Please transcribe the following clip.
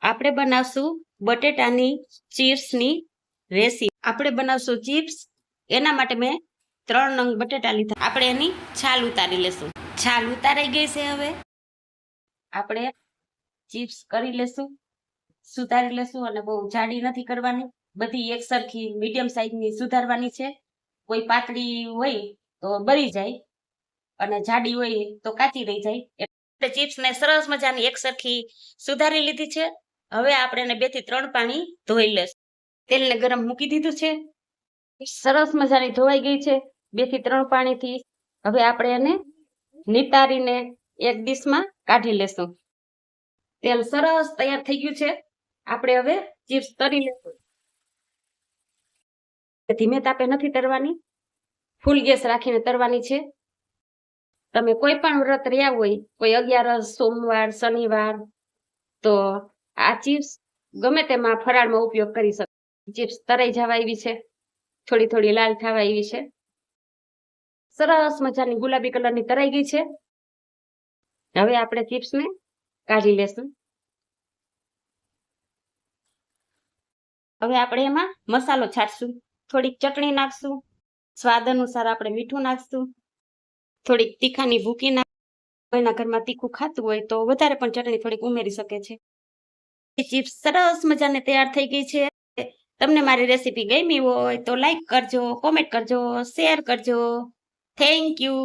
આપણે બનાવશું બટેટાની ચિપ્સની રેસીપી। આપણે બનાવશું ચિપ્સ, એના માટે મેં 3 નંગ બટેટા લીધા। આપણે એની છાલ ઉતારી લેશું। છાલ ઉતારાઈ ગઈ છે। હવે આપણે ચિપ્સ કરી લેશું, સુધારી લેશું, અને બહુ જાડી નથી કરવાની, બધી એક સરખી મીડિયમ સાઈઝની સુધારવાની છે। કોઈ પાતળી હોય તો બળી જાય અને જાડી હોય તો કાચી રહી જાય। એટલે ચિપ્સને સરસ મજાની એક સરખી સુધારી લીધી છે। હવે આપણે એને 2 થી 3 પાણી ધોઈ લેશું। તેલને ગરમ મૂકી દીધું છે, સરસ મજાની ધોવાઈ ગઈ છે 2 થી 3 પાણીથી। હવે આપણે એને નિતારીને એક ડીશમાં કાઢી લેશું। તેલ સરસ તૈયાર થઈ ગયું છે। આપણે હવે ચિપ્સ તળી લેશું। ધીમે તાપે નથી તરવાની, ફૂલ ગેસ રાખીને તરવાની છે। તમે કોઈ પણ વ્રત રહ્યા હોય, કોઈ 11, સોમવાર, શનિવાર, તો આ ચિપ્સ ગમે તેમાં ફરાળમાં ઉપયોગ કરી શકો। ચિપ્સ તરાઈ જવા આવી છે, થોડી થોડી લાલ થવા આવી છે, સરસ મજાની ગુલાબી કલરની તરાઈ ગઈ છે। હવે આપણે ચિપ્સને કાઢી લેશું। હવે આપણે એમાં મસાલો છાંટશું, થોડીક ચટણી નાખશું, સ્વાદ અનુસાર આપણે મીઠું નાખશું, થોડીક તીખાની ભૂકી નાખ। કોઈના ઘરમાં તીખું ખાતું હોય તો વધારે પણ ચટણી થોડીક ઉમેરી શકે છે। ચિપ્સ સરસ મજાને તૈયાર થઈ ગઈ છે। તમને મારી રેસીપી ગમી હોય તો લાઈક કરજો, કોમેન્ટ કરજો, શેર કરજો। Thank you.